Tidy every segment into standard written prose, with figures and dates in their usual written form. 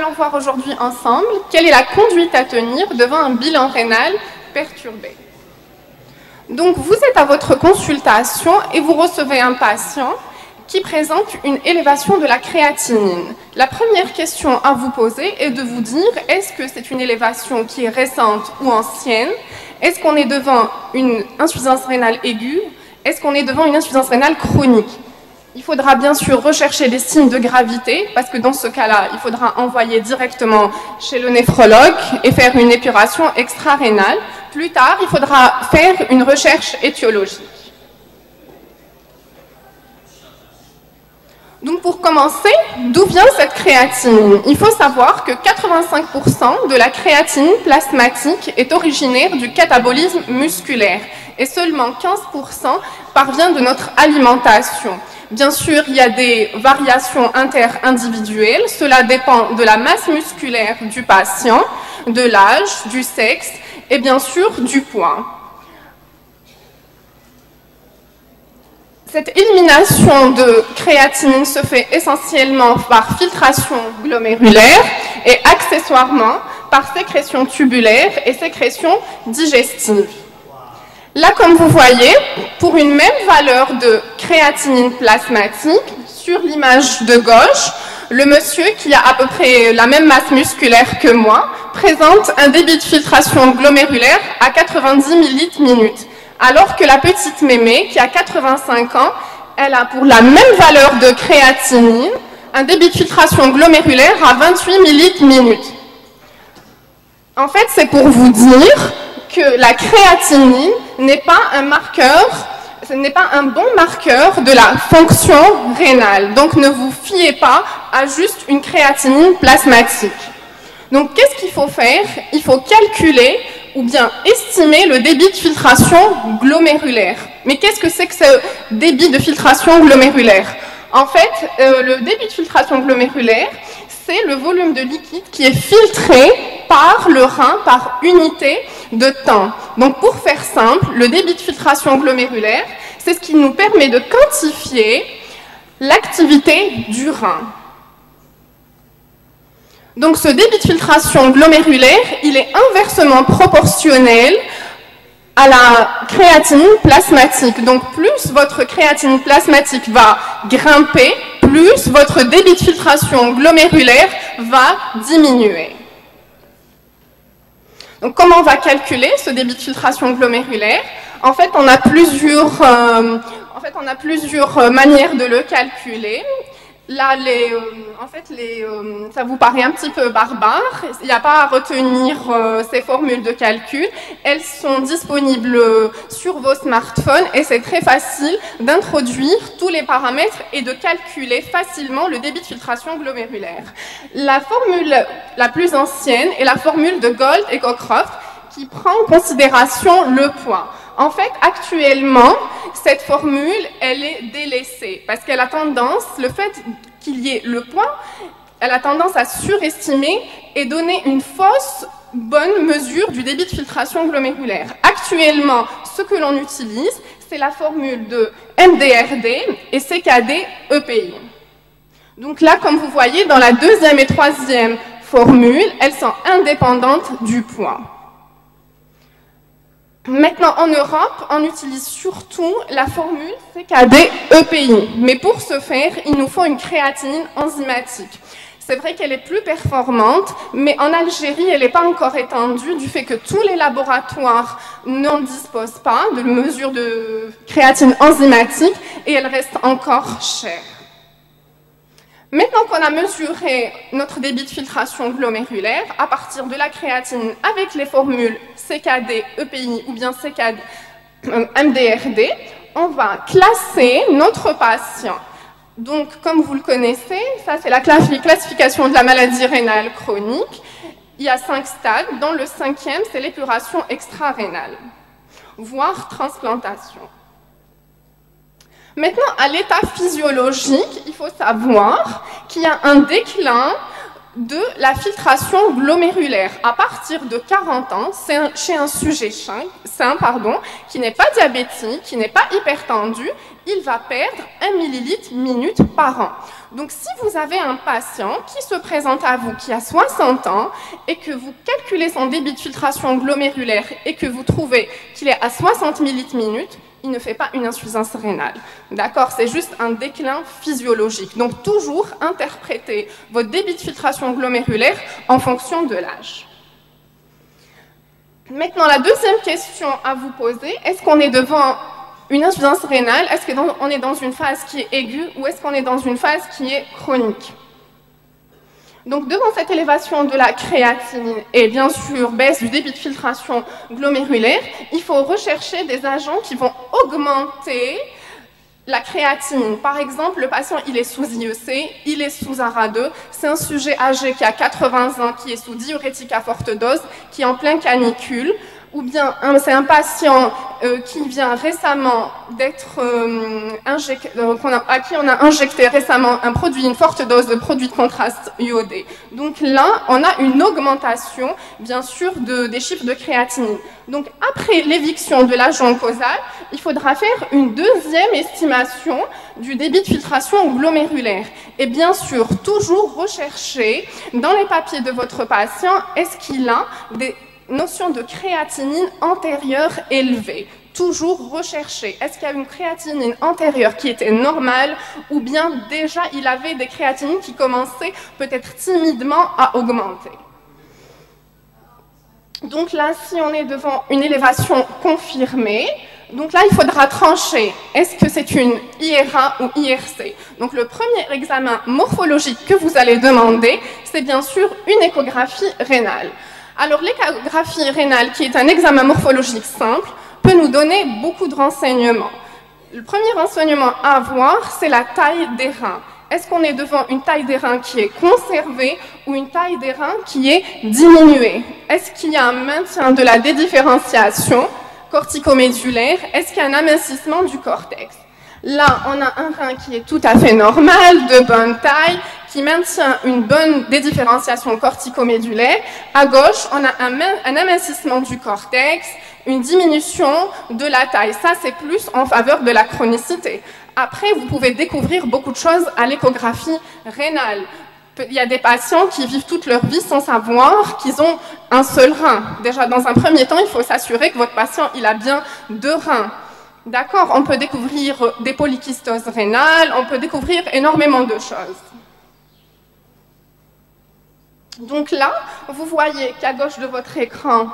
allons voir aujourd'hui ensemble quelle est la conduite à tenir devant un bilan rénal perturbé. Donc, vous êtes à votre consultation et vous recevez un patient qui présente une élévation de la créatinine. La première question à vous poser est de vous dire, est-ce que c'est une élévation qui est récente ou ancienne? Est-ce qu'on est devant une insuffisance rénale aiguë? Est-ce qu'on est devant une insuffisance rénale chronique? Il faudra bien sûr rechercher les signes de gravité, parce que dans ce cas-là, il faudra envoyer directement chez le néphrologue et faire une épuration extra-rénale. Plus tard, il faudra faire une recherche étiologique. Donc pour commencer, d'où vient cette créatinine? Il faut savoir que 85% de la créatinine plasmatique est originaire du catabolisme musculaire et seulement 15% parvient de notre alimentation. Bien sûr, il y a des variations inter-individuelles, cela dépend de la masse musculaire du patient, de l'âge, du sexe et bien sûr du poids. Cette élimination de créatinine se fait essentiellement par filtration glomérulaire et accessoirement par sécrétion tubulaire et sécrétion digestive. Là, comme vous voyez, pour une même valeur de créatinine plasmatique, sur l'image de gauche, le monsieur qui a à peu près la même masse musculaire que moi présente un débit de filtration glomérulaire à 90 ml/min. Alors que la petite mémé, qui a 85 ans, elle a pour la même valeur de créatinine un débit de filtration glomérulaire à 28 ml/min. En fait, c'est pour vous dire que la créatinine n'est pas un marqueur, ce n'est pas un bon marqueur de la fonction rénale. Donc, ne vous fiez pas à juste une créatinine plasmatique. Donc, qu'est-ce qu'il faut faire? Il faut calculer ou bien estimer le débit de filtration glomérulaire. Mais qu'est-ce que c'est que ce débit de filtration glomérulaire? En fait, le débit de filtration glomérulaire, c'est le volume de liquide qui est filtré par le rein par unité de temps. Donc, pour faire simple, le débit de filtration glomérulaire, c'est ce qui nous permet de quantifier l'activité du rein. Donc, ce débit de filtration glomérulaire, il est inversement proportionnel à la créatinine plasmatique. Donc, plus votre créatinine plasmatique va grimper, plus votre débit de filtration glomérulaire va diminuer. Donc, comment on va calculer ce débit de filtration glomérulaire? En fait, on a plusieurs manières de le calculer. Là, ça vous paraît un petit peu barbare. Il n'y a pas à retenir ces formules de calcul. Elles sont disponibles sur vos smartphones et c'est très facile d'introduire tous les paramètres et de calculer facilement le débit de filtration glomérulaire. La formule la plus ancienne est la formule de Gold et Cockcroft qui prend en considération le poids. En fait, actuellement, cette formule, elle est délaissée parce qu'elle a tendance, le fait qu'il y ait le poids, elle a tendance à surestimer et donner une fausse bonne mesure du débit de filtration glomérulaire. Actuellement, ce que l'on utilise, c'est la formule de MDRD et CKD-EPI. Donc là, comme vous voyez, dans la deuxième et troisième formule, elles sont indépendantes du poids. Maintenant, en Europe, on utilise surtout la formule CKD-EPI. Mais pour ce faire, il nous faut une créatinine enzymatique. C'est vrai qu'elle est plus performante, mais en Algérie, elle n'est pas encore étendue du fait que tous les laboratoires n'en disposent pas de mesure de créatine enzymatique et elle reste encore chère. Maintenant qu'on a mesuré notre débit de filtration glomérulaire à partir de la créatinine avec les formules CKD, EPI ou bien CKD, MDRD, on va classer notre patient. Donc, comme vous le connaissez, ça c'est la classification de la maladie rénale chronique. Il y a 5 stades, dont le 5e, c'est l'épuration extra-rénale, voire transplantation. Maintenant, à l'état physiologique, il faut savoir qu'il y a un déclin de la filtration glomérulaire. À partir de 40 ans, chez un sujet sain, qui n'est pas diabétique, qui n'est pas hypertendu, il va perdre 1 ml/min par an. Donc si vous avez un patient qui se présente à vous, qui a 60 ans, et que vous calculez son débit de filtration glomérulaire et que vous trouvez qu'il est à 60 millilitres minute, il ne fait pas une insuffisance rénale. D'accord? C'est juste un déclin physiologique. Donc toujours interpréter votre débit de filtration glomérulaire en fonction de l'âge. Maintenant, la deuxième question à vous poser, est-ce qu'on est devant une insuffisance rénale? Est-ce qu'on est dans une phase qui est aiguë ou est-ce qu'on est dans une phase qui est chronique? Donc, devant cette élévation de la créatinine et bien sûr baisse du débit de filtration glomérulaire, il faut rechercher des agents qui vont augmenter la créatinine. Par exemple, le patient, il est sous IEC, il est sous ARA2, c'est un sujet âgé qui a 80 ans, qui est sous diurétique à forte dose, qui est en plein canicule, ou bien c'est un patient qui vient récemment d'être injecté, à qui on a injecté récemment une forte dose de produit de contraste iodé. Donc là, on a une augmentation, bien sûr, des chiffres de créatinine. Donc après l'éviction de l'agent causal, il faudra faire une deuxième estimation du débit de filtration glomérulaire. Et bien sûr, toujours rechercher dans les papiers de votre patient, est-ce qu'il a des notion de créatinine antérieure élevée. Toujours rechercher, est-ce qu'il y a une créatinine antérieure qui était normale ou bien déjà il avait des créatinines qui commençaient peut-être timidement à augmenter. Donc là, si on est devant une élévation confirmée, donc là, il faudra trancher. Est-ce que c'est une IRA ou IRC? Donc le premier examen morphologique que vous allez demander, c'est bien sûr une échographie rénale. Alors l'échographie rénale, qui est un examen morphologique simple, peut nous donner beaucoup de renseignements. Le premier renseignement à avoir, c'est la taille des reins. Est-ce qu'on est devant une taille des reins qui est conservée ou une taille des reins qui est diminuée? Est-ce qu'il y a un maintien de la dédifférenciation corticomédulaire? Est-ce qu'il y a un amincissement du cortex? Là, on a un rein qui est tout à fait normal, de bonne taille, qui maintient une bonne dédifférenciation corticomédulaire. À gauche, on a un amincissement du cortex, une diminution de la taille. Ça, c'est plus en faveur de la chronicité. Après, vous pouvez découvrir beaucoup de choses à l'échographie rénale. Il y a des patients qui vivent toute leur vie sans savoir qu'ils ont un seul rein. Déjà, dans un premier temps, il faut s'assurer que votre patient il a bien 2 reins. D'accord, on peut découvrir des polykystoses rénales, on peut découvrir énormément de choses. Donc là, vous voyez qu'à gauche de votre écran,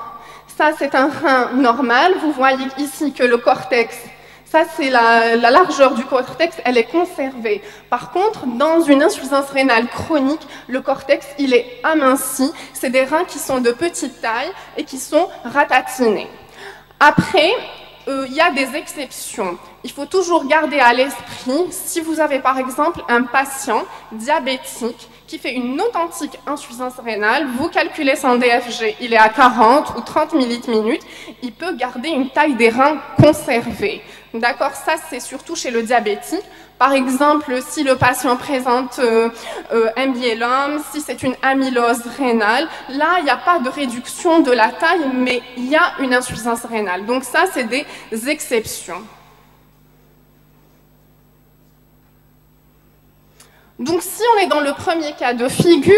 ça c'est un rein normal. Vous voyez ici que le cortex, ça c'est la largeur du cortex, elle est conservée. Par contre, dans une insuffisance rénale chronique, le cortex il est aminci. C'est des reins qui sont de petite taille et qui sont ratatinés. Après, il y a des exceptions. Il faut toujours garder à l'esprit, si vous avez par exemple un patient diabétique qui fait une authentique insuffisance rénale, vous calculez son DFG, il est à 40 ou 30 millilitres minute, il peut garder une taille des reins conservée. D'accord? Ça, c'est surtout chez le diabétique. Par exemple, si le patient présente un myélome, si c'est une amylose rénale, là, il n'y a pas de réduction de la taille, mais il y a une insuffisance rénale. Donc ça, c'est des exceptions. Donc si on est dans le premier cas de figure,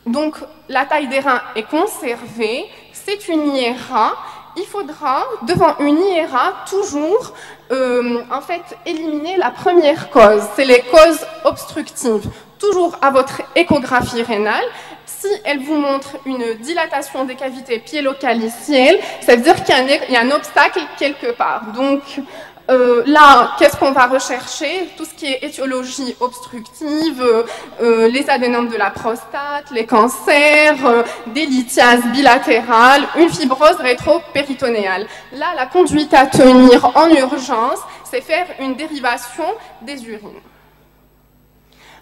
donc la taille des reins est conservée, c'est une IRA. Il faudra, devant une IRA, toujours en fait, éliminer la première cause. C'est les causes obstructives. Toujours à votre échographie rénale, si elle vous montre une dilatation des cavités piélo-calicielles, ça veut dire qu'il y a un obstacle quelque part. Donc là, qu'est-ce qu'on va rechercher? Tout ce qui est étiologie obstructive, les adénomes de la prostate, les cancers, des lithiases bilatérales, une fibrose rétro-péritonéale. Là, la conduite à tenir en urgence, c'est faire une dérivation des urines.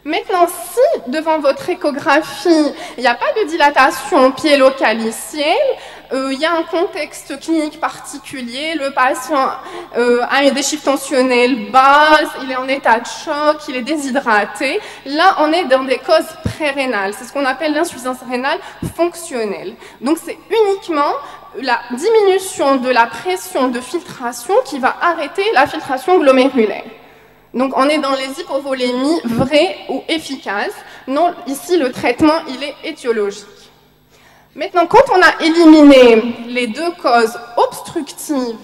Maintenant, si devant votre échographie, il n'y a pas de dilatation piélo-calicielle, il y a un contexte clinique particulier, le patient a des chiffres tensionnels bas, il est en état de choc, il est déshydraté, là on est dans des causes pré-rénales, c'est ce qu'on appelle l'insuffisance rénale fonctionnelle. Donc c'est uniquement la diminution de la pression de filtration qui va arrêter la filtration glomérulaire. Donc on est dans les hypovolémies vraies ou efficaces. Non, ici le traitement il est étiologique. Maintenant, quand on a éliminé les deux causes obstructives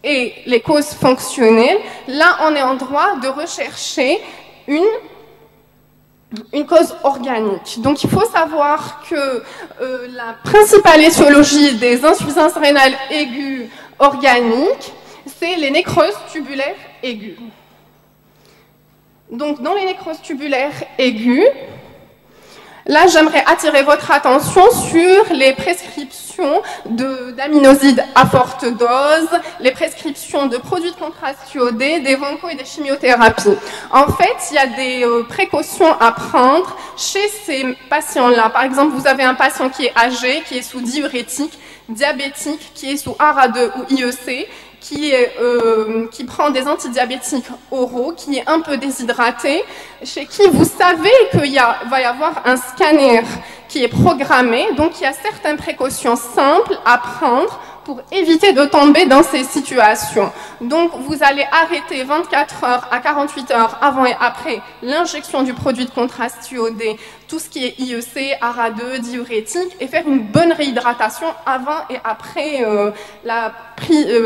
et les causes fonctionnelles, là on est en droit de rechercher une cause organique. Donc il faut savoir que la principale étiologie des insuffisances rénales aiguës organiques, c'est les nécroses tubulaires aiguës. Donc dans les nécroses tubulaires aiguës, là j'aimerais attirer votre attention sur les prescriptions d'aminosides à forte dose, les prescriptions de produits de contraste iodés, des vancos et des chimiothérapies. En fait, il y a des précautions à prendre chez ces patients-là. Par exemple, vous avez un patient qui est âgé, qui est sous diurétique, diabétique, qui est sous ARA2 ou IEC, qui prend des antidiabétiques oraux, qui est un peu déshydraté, chez qui vous savez qu'il va y avoir un scanner qui est programmé, donc il y a certaines précautions simples à prendre pour éviter de tomber dans ces situations. Donc vous allez arrêter 24 heures à 48 heures avant et après l'injection du produit de contraste iodé, tout ce qui est IEC, ARA2, diurétique, et faire une bonne réhydratation avant et après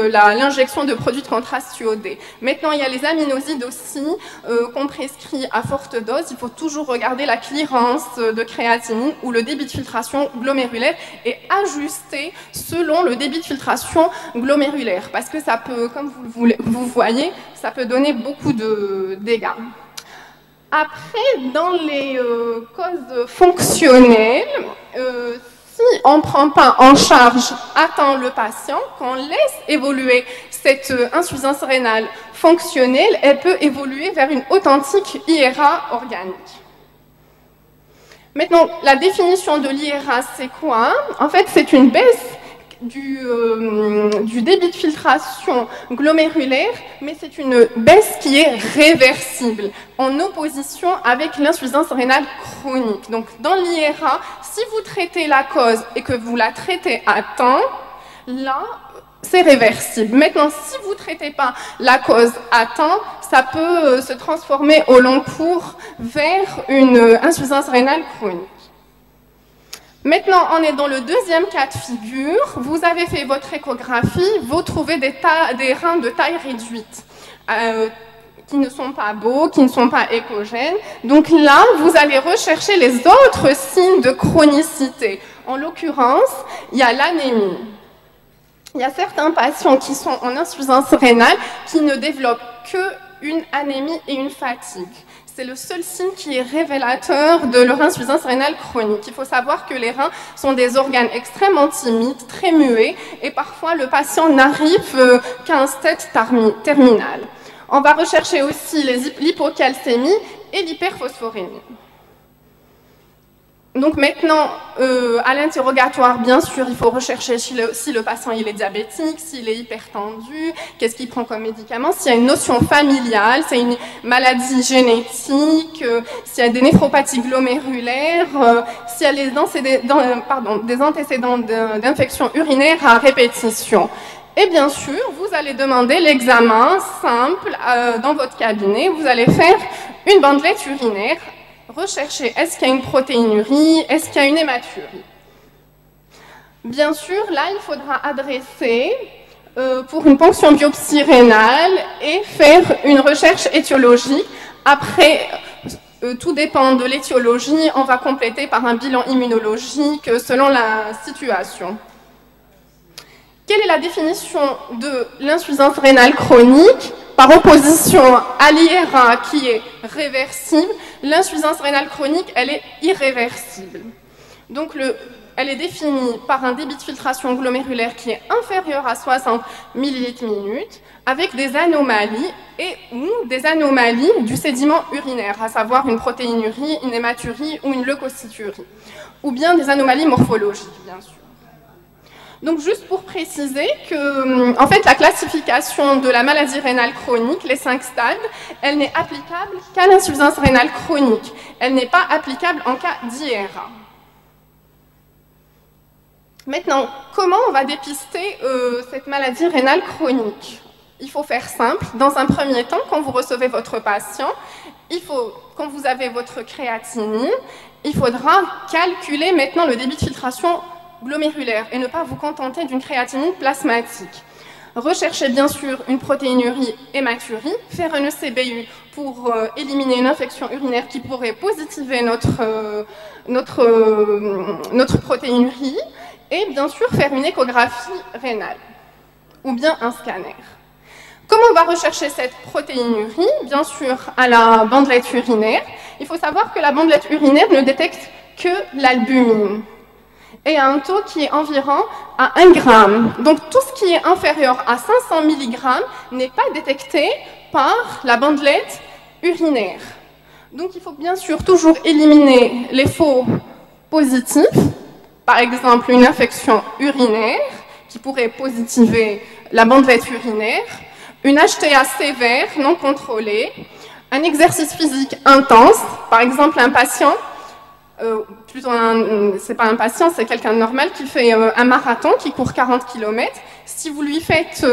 l'injection de produits de contraste iodé. Maintenant, il y a les aminosides aussi qu'on prescrit à forte dose. Il faut toujours regarder la clearance de créatinine ou le débit de filtration glomérulaire et ajuster selon le débit de filtration glomérulaire parce que ça peut, comme vous voyez, ça peut donner beaucoup de dégâts. Après, dans les causes fonctionnelles, si on ne prend pas en charge à temps le patient, qu'on laisse évoluer cette insuffisance rénale fonctionnelle, elle peut évoluer vers une authentique IRA organique. Maintenant, la définition de l'IRA, c'est quoi? En fait, c'est une baisse du débit de filtration glomérulaire, mais c'est une baisse qui est réversible, en opposition avec l'insuffisance rénale chronique. Donc, dans l'IRA, si vous traitez la cause et que vous la traitez à temps, là, c'est réversible. Maintenant, si vous ne traitez pas la cause à temps, ça peut se transformer au long cours vers une insuffisance rénale chronique. Maintenant, on est dans le deuxième cas de figure. Vous avez fait votre échographie, vous trouvez des reins de taille réduite, qui ne sont pas beaux, qui ne sont pas échogènes. Donc là, vous allez rechercher les autres signes de chronicité. En l'occurrence, il y a l'anémie. Il y a certains patients qui sont en insuffisance rénale qui ne développent qu'une anémie et une fatigue. C'est le seul signe qui est révélateur de leur insuffisance rénale chronique. Il faut savoir que les reins sont des organes extrêmement timides, très muets, et parfois le patient n'arrive qu'à un stade terminal. On va rechercher aussi l'hypocalcémie et l'hyperphosphorémie. Donc maintenant, à l'interrogatoire, bien sûr, il faut rechercher si le patient il est diabétique, s'il est hypertendu, qu'est-ce qu'il prend comme médicament, s'il y a une notion familiale, c'est une maladie génétique, s'il y a des néphropathies glomérulaires, s'il y a des antécédents d'infection urinaire à répétition. Et bien sûr, vous allez demander l'examen simple dans votre cabinet. Vous allez faire une bandelette urinaire. Rechercher, est-ce qu'il y a une protéinurie, est-ce qu'il y a une hématurie? Bien sûr, là, il faudra adresser pour une ponction biopsie rénale et faire une recherche étiologique. Après, tout dépend de l'étiologie, on va compléter par un bilan immunologique selon la situation. Quelle est la définition de l'insuffisance rénale chronique? Par opposition à l'IRA qui est réversible, l'insuffisance rénale chronique, elle est irréversible. Donc, elle est définie par un débit de filtration glomérulaire qui est inférieur à 60 ml/min, avec des anomalies ou des anomalies du sédiment urinaire, à savoir une protéinurie, une hématurie ou une leucocyturie, ou bien des anomalies morphologiques, bien sûr. Donc, juste pour préciser que, en fait, la classification de la maladie rénale chronique, les 5 stades, elle n'est applicable qu'à l'insuffisance rénale chronique. Elle n'est pas applicable en cas d'IRA. Maintenant, comment on va dépister cette maladie rénale chronique? Il faut faire simple. Dans un premier temps, quand vous recevez votre patient, quand vous avez votre créatinine, il faudra calculer maintenant le débit de filtration glomérulaire et ne pas vous contenter d'une créatinine plasmatique. Recherchez bien sûr une protéinurie hématurie, faire un ECBU pour éliminer une infection urinaire qui pourrait positiver notre protéinurie et bien sûr faire une échographie rénale ou bien un scanner. Comment on va rechercher cette protéinurie? Bien sûr à la bandelette urinaire. Il faut savoir que la bandelette urinaire ne détecte que l'albumine et a un taux qui est environ à 1 gramme. Donc tout ce qui est inférieur à 500 mg n'est pas détecté par la bandelette urinaire. Donc il faut bien sûr toujours éliminer les faux positifs, par exemple une infection urinaire qui pourrait positiver la bandelette urinaire, une HTA sévère non contrôlée, un exercice physique intense, par exemple un patient, c'est pas un patient, c'est quelqu'un de normal qui fait un marathon, qui court 40 km. Si vous lui faites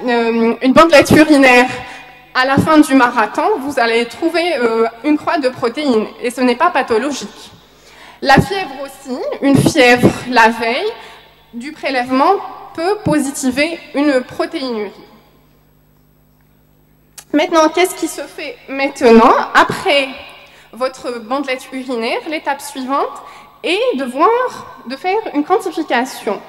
une bandelette urinaire à la fin du marathon, vous allez trouver une croix de protéines et ce n'est pas pathologique. La fièvre aussi, une fièvre la veille du prélèvement peut positiver une protéinurie. Maintenant, qu'est-ce qui se fait maintenant? Après votre bandelette urinaire, l'étape suivante est de faire une quantification.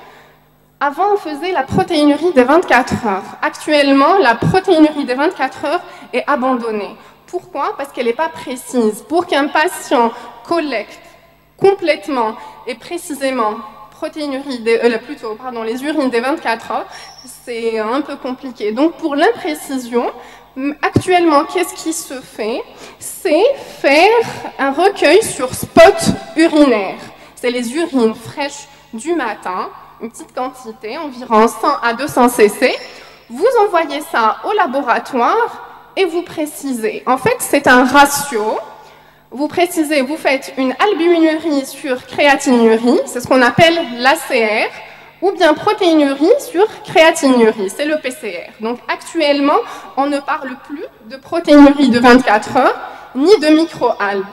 Avant, on faisait la protéinurie des 24 heures. Actuellement, la protéinurie des 24 heures est abandonnée. Pourquoi? Parce qu'elle n'est pas précise. Pour qu'un patient collecte complètement et précisément les urines des 24 heures, c'est un peu compliqué. Donc, pour l'imprécision, actuellement, qu'est-ce qui se fait? C'est faire un recueil sur spot urinaire. C'est les urines fraîches du matin, une petite quantité, environ 100 à 200 cc. Vous envoyez ça au laboratoire et vous précisez. En fait, c'est un ratio. Vous précisez, vous faites une albuminurie sur créatinurie, c'est ce qu'on appelle l'ACR, ou bien protéinurie sur créatinurie, c'est le PCR. Donc actuellement, on ne parle plus de protéinurie de 24 heures, ni de micro-alb,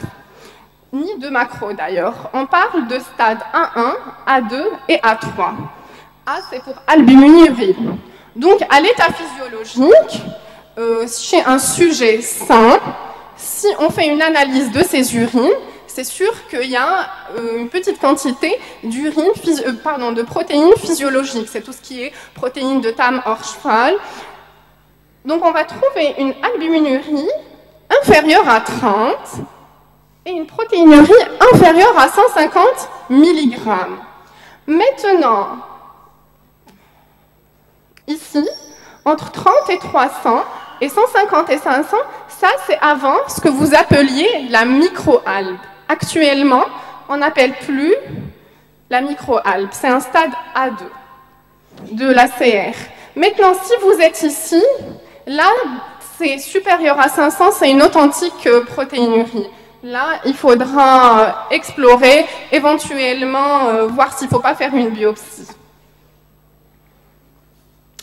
ni de macro d'ailleurs. On parle de stade A1, A2 et A3. A, c'est pour albuminurie. Donc à l'état physiologique, chez un sujet sain, si on fait une analyse de ses urines, c'est sûr qu'il y a une petite quantité de protéines physiologiques. C'est tout ce qui est protéines de Tam hors cheval. Donc on va trouver une albuminurie inférieure à 30 et une protéinurie inférieure à 150 mg. Maintenant, ici, entre 30 et 300 et 150 et 500, ça c'est avant ce que vous appeliez la micro-albe. Actuellement, on n'appelle plus la micro-albe. C'est un stade A2 de l'ACR. Maintenant, si vous êtes ici, là, c'est supérieur à 500, c'est une authentique protéinurie. Là, il faudra explorer, éventuellement voir s'il ne faut pas faire une biopsie.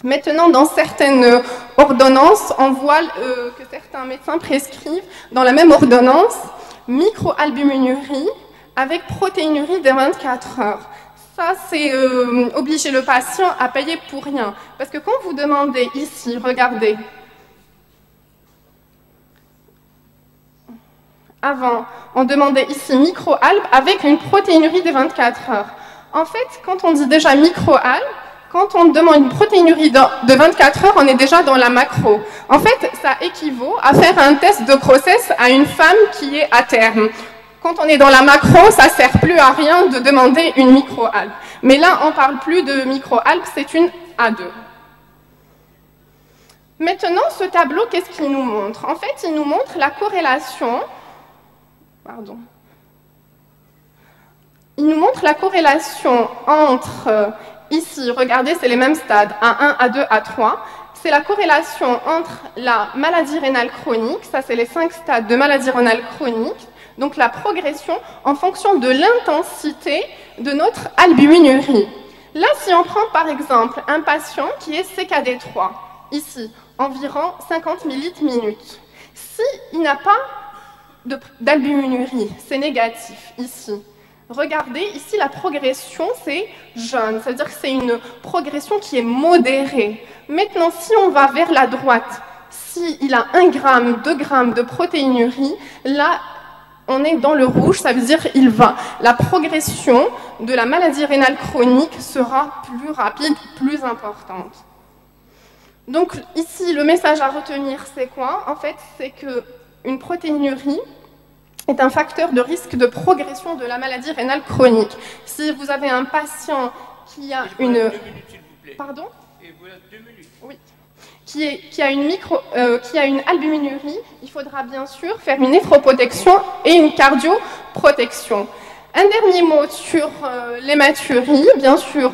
Maintenant, dans certaines ordonnances, on voit que certains médecins prescrivent dans la même ordonnance microalbuminurie avec protéinurie des 24 heures. Ça, c'est obliger le patient à payer pour rien. Parce que quand vous demandez ici, regardez, avant, on demandait ici micro-albe avec une protéinurie des 24 heures. En fait, quand on dit déjà micro-albe, quand on demande une protéinurie de 24 heures, on est déjà dans la macro. En fait, ça équivaut à faire un test de grossesse à une femme qui est à terme. Quand on est dans la macro, ça ne sert plus à rien de demander une micro-albe. Mais là, on ne parle plus de micro-albe, c'est une A2. Maintenant, ce tableau, qu'est-ce qu'il nous montre? En fait, il nous montre la corrélation... Pardon. Il nous montre la corrélation entre... Ici, regardez, c'est les mêmes stades, A1, A2, A3. C'est la corrélation entre la maladie rénale chronique, ça c'est les 5 stades de maladie rénale chronique, donc la progression en fonction de l'intensité de notre albuminurie. Là, si on prend par exemple un patient qui est CKD3, ici, environ 50 millilitres minute. S'il n'a pas d'albuminurie, c'est négatif, ici. Regardez, ici, la progression, c'est jaune. Ça veut dire que c'est une progression qui est modérée. Maintenant, si on va vers la droite, s'il a 1 gramme, 2 grammes de protéinurie, là, on est dans le rouge, ça veut dire qu'il va. La progression de la maladie rénale chronique sera plus rapide, plus importante. Donc ici, le message à retenir, c'est quoi? En fait, c'est qu'une protéinurie est un facteur de risque de progression de la maladie rénale chronique. Si vous avez un patient qui a une... 2 minutes, s'il vous plaît. Pardon? Et voilà 2 minutes. Oui. Qui a une albuminurie, il faudra bien sûr faire une néphroprotection et une cardioprotection. Un dernier mot sur l'hématurie. Bien sûr,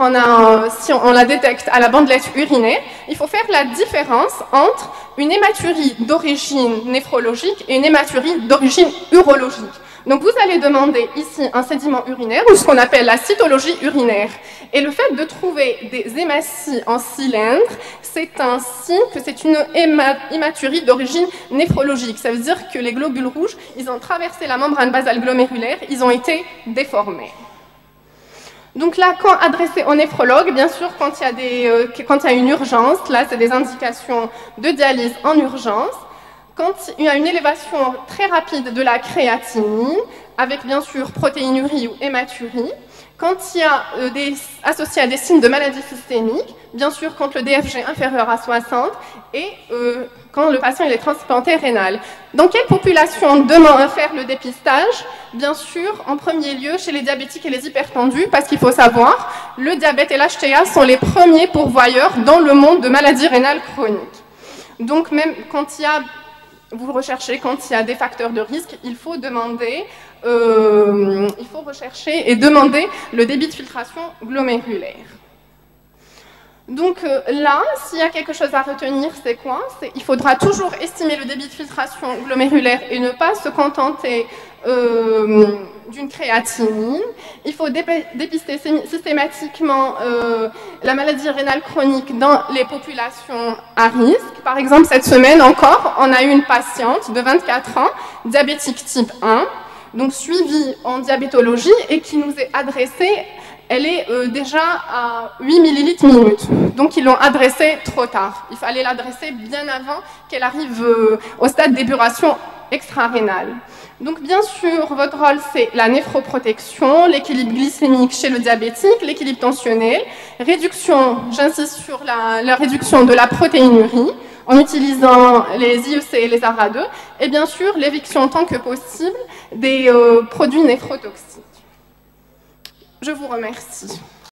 si on la détecte à la bandelette urinaire, il faut faire la différence entre une hématurie d'origine néphrologique et une hématurie d'origine urologique. Donc vous allez demander ici un sédiment urinaire ou ce qu'on appelle la cytologie urinaire. Et le fait de trouver des hématies en cylindre, c'est un signe que c'est une hématurie d'origine néphrologique. Ça veut dire que les globules rouges, ils ont traversé la membrane basale glomérulaire, ils ont été déformés. Donc là, quand adressé au néphrologue, bien sûr, quand il y a une urgence, là c'est des indications de dialyse en urgence. Quand il y a une élévation très rapide de la créatinine, avec bien sûr protéinurie ou hématurie, quand il y a associé à des signes de maladie systémique, bien sûr quand le DFG est inférieur à 60 et quand le patient est transplanté rénal. Dans quelle population demande à faire le dépistage? Bien sûr, en premier lieu chez les diabétiques et les hypertendus, parce qu'il faut savoir, le diabète et l'HTA sont les premiers pourvoyeurs dans le monde de maladies rénales chroniques. Donc même quand il y a vous recherchez quand il y a des facteurs de risque, il faut rechercher et demander le débit de filtration glomérulaire. Donc là, s'il y a quelque chose à retenir, c'est quoi? Il faudra toujours estimer le débit de filtration glomérulaire et ne pas se contenter d'une créatinine. Il faut dépister systématiquement la maladie rénale chronique dans les populations à risque. Par exemple, cette semaine encore, on a eu une patiente de 24 ans, diabétique type 1, donc suivie en diabétologie et qui nous est adressée. Elle est déjà à 8 millilitres minute. Donc ils l'ont adressée trop tard. Il fallait l'adresser bien avant qu'elle arrive au stade d'épuration extra-rénale. Donc bien sûr, votre rôle, c'est la néphroprotection, l'équilibre glycémique chez le diabétique, l'équilibre tensionnel, réduction, j'insiste sur la réduction de la protéinurie, en utilisant les IEC et les ARA2, et bien sûr l'éviction tant que possible des produits néphrotoxiques. Je vous remercie.